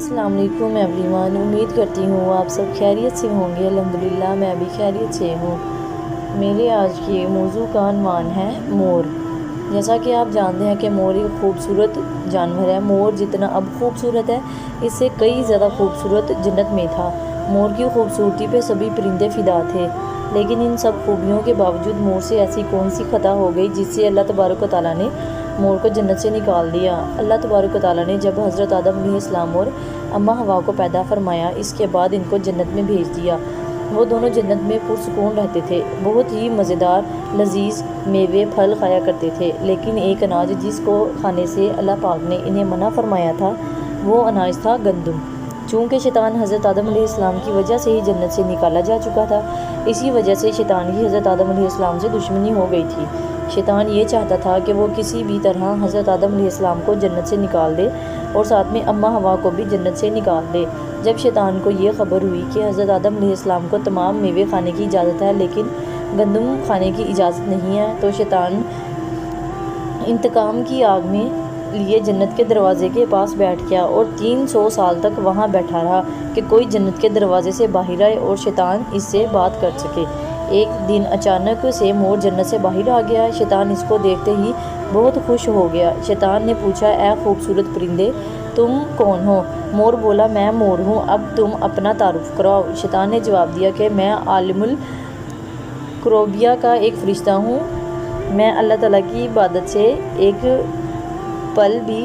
अस्सलाम वालेकुम एवरीवन। उम्मीद करती हूँ आप सब खैरियत से होंगे। अल्हम्दुलिल्लाह मैं भी खैरियत से हूँ। मेरे आज के मौजू का अन्वान है मोर। जैसा कि आप जानते हैं कि मोर एक खूबसूरत जानवर है। मोर जितना अब खूबसूरत है, इससे कई ज़्यादा खूबसूरत जन्नत में था। मोर की खूबसूरती पे सभी परिंदे फ़िदा थे, लेकिन इन सब खूबियों के बावजूद मोर से ऐसी कौन सी ख़ता हो गई जिससे अल्लाह तबारक व तआला ने मोर को जन्नत से निकाल दिया। अल्लाह तबारक व तआला ने जब हज़रत आदम अलैहिस्सलाम और अम्मा हवा को पैदा फरमाया, इसके बाद इनको जन्नत में भेज दिया। वो दोनों जन्नत में पुरसुकून रहते थे। बहुत ही मज़ेदार लजीज मेवे फल खाया करते थे, लेकिन एक अनाज जिसको खाने से अल्लाह पाक ने इन्हें मना फरमाया था, वो अनाज था गंदम। चूँकि शैतान हज़रत आदम अलैहिस्सलाम की वजह से ही जन्नत से निकाला जा चुका था, इसी वजह से शैतान की हज़रत आदम अलैहिस्सलाम से दुश्मनी हो गई थी। शैतान ये चाहता था कि वो किसी भी तरह हज़रत आदम अलैहिस्सलाम को जन्नत से निकाल दे और साथ में अम्मा हवा को भी जन्नत से निकाल दे। जब शैतान को ये खबर हुई कि हज़रत आदम अलैहिस्सलाम को तमाम मेवे खाने की इजाज़त है, लेकिन गंदम खाने की इजाज़त नहीं है, तो शैतान इंतकाम की आग में लिए जन्नत के दरवाज़े के पास बैठ गया और 300 साल तक वहाँ बैठा रहा कि कोई जन्नत के दरवाज़े से बाहर आए और शैतान इससे बात कर सके। एक दिन अचानक से मोर जन्नत से बाहर आ गया। शैतान इसको देखते ही बहुत खुश हो गया। शैतान ने पूछा, ए खूबसूरत परिंदे, तुम कौन हो? मोर बोला, मैं मोर हूँ, अब तुम अपना तारुफ कराओ। शैतान ने जवाब दिया कि मैं आलिमुल कुरैबिया का एक फ़रिश्ता हूँ। मैं अल्लाह ताला की इबादत से एक पल भी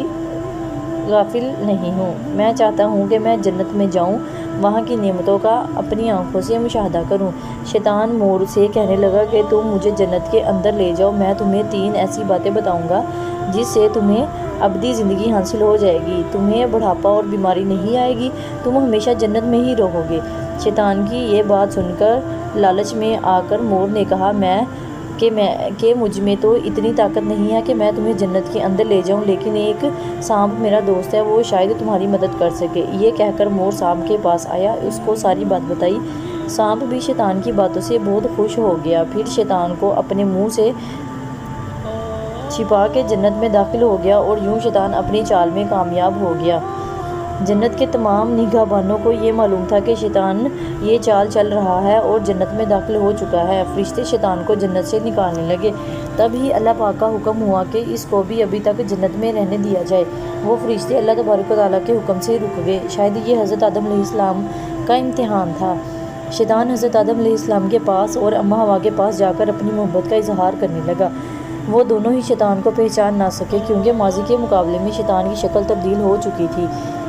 गाफिल नहीं हूँ। मैं चाहता हूँ कि मैं जन्नत में जाऊँ, वहाँ की नेमतों का अपनी आँखों से मुशाहदा करूँ। शैतान मोर से कहने लगा कि तुम मुझे जन्नत के अंदर ले जाओ, मैं तुम्हें 3 ऐसी बातें बताऊँगा जिससे तुम्हें अबदी ज़िंदगी हासिल हो जाएगी। तुम्हें बुढ़ापा और बीमारी नहीं आएगी, तुम हमेशा जन्नत में ही रहोगे। शैतान की ये बात सुनकर लालच में आकर मोर ने कहा, कि मुझ में तो इतनी ताकत नहीं है कि मैं तुम्हें जन्नत के अंदर ले जाऊं, लेकिन एक सांप मेरा दोस्त है, वो शायद तुम्हारी मदद कर सके। ये कहकर मोर सांप के पास आया, उसको सारी बात बताई। सांप भी शैतान की बातों से बहुत खुश हो गया। फिर शैतान को अपने मुंह से छिपा के जन्नत में दाखिल हो गया और यूं शैतान अपनी चाल में कामयाब हो गया। जन्नत के तमाम निगाहबानों को ये मालूम था कि शैतान ये चाल चल रहा है और जन्नत में दाखिल हो चुका है। फरिश्ते शैतान को जन्नत से निकालने लगे। तभी अल्लाह पाक का हुक्म हुआ कि इसको भी अभी तक जन्नत में रहने दिया जाए। वो फरिश्ते अल्लाह तबारक व तआला के हुक्म से रुक गए। शायद ये हज़रत आदम अलैहिस्सलाम का इम्तिहान था। शैतान हज़रत आदम अलैहिस्सलाम के पास और अम्मा हवा के पास जाकर अपनी मोहब्बत का इजहार करने लगा। वो दोनों ही शैतान को पहचान ना सके, क्योंकि माजी के मुकाबले में शैतान की शक्ल तब्दील हो चुकी थी।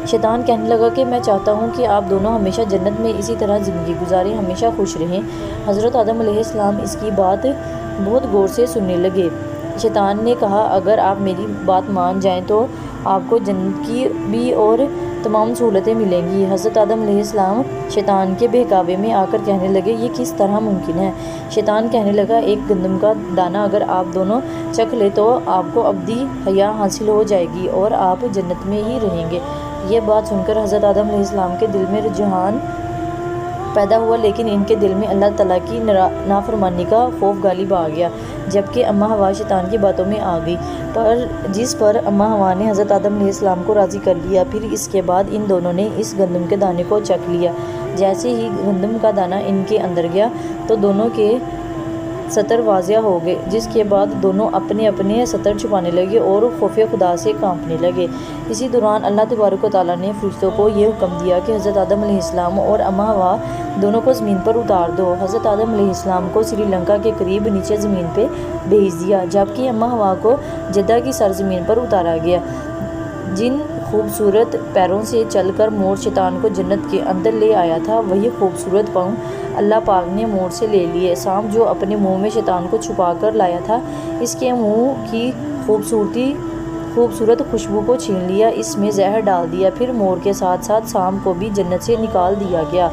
शैतान कहने लगा कि मैं चाहता हूँ कि आप दोनों हमेशा जन्नत में इसी तरह ज़िंदगी गुजारें, हमेशा खुश रहें। हज़रत आदम अलैहिस्सलाम इसकी बात बहुत गौर से सुनने लगे। शैतान ने कहा, अगर आप मेरी बात मान जाएं तो आपको जन्नत की भी और तमाम सहूलतें मिलेंगी। हज़रत आदम अलैहिस्सलाम शैतान के बहकावे में आकर कहने लगे, ये किस तरह मुमकिन है? शैतान कहने लगा, एक गंदम का दाना अगर आप दोनों चख ले तो आपको अब्दी हया हासिल हो जाएगी और आप जन्नत में ही रहेंगे। ये बात सुनकर हज़रत आदम अलैहिस्सलाम के दिल में रुझान पैदा हुआ, लेकिन इनके दिल में अल्लाह ताला की नाफरमानी का खौफ गालिब आ गया। जबकि अम्मा हवा शैतान की बातों में आ गई, पर जिस पर अम्मा हवा ने हज़रत आदम अलैहिस्सलाम को राज़ी कर लिया। फिर इसके बाद इन दोनों ने इस गंदम के दाने को चख लिया। जैसे ही गंदम का दाना इनके अंदर गया तो दोनों के सतर वाज़िया हो गए, जिसके बाद दोनों अपने अपने सतर छुपाने लगे और खौफ खुदा से कांपने लगे। इसी दौरान अल्लाह तबारक व तआला ने फरिश्तों को ये हुक्म दिया कि हज़रत आदम अलैहिस्सलाम और अम्मा हवा दोनों को ज़मीन पर उतार दो। हज़रत आदम अलैहिस्सलाम को श्रीलंका के करीब नीचे ज़मीन पे भेज दिया, जबकि अम्मा हवा को जद्दा की सरज़मीन पर उतारा गया। जिन खूबसूरत पैरों से चलकर मोर शैतान को जन्नत के अंदर ले आया था, वही खूबसूरत पाँव अल्लाह पाक ने मोर से ले लिए। सांप जो अपने मुंह में शैतान को छुपा कर लाया था, इसके मुंह की खूबसूरत खुशबू को छीन लिया, इसमें जहर डाल दिया। फिर मोर के साथ साथ सांप को भी जन्नत से निकाल दिया गया।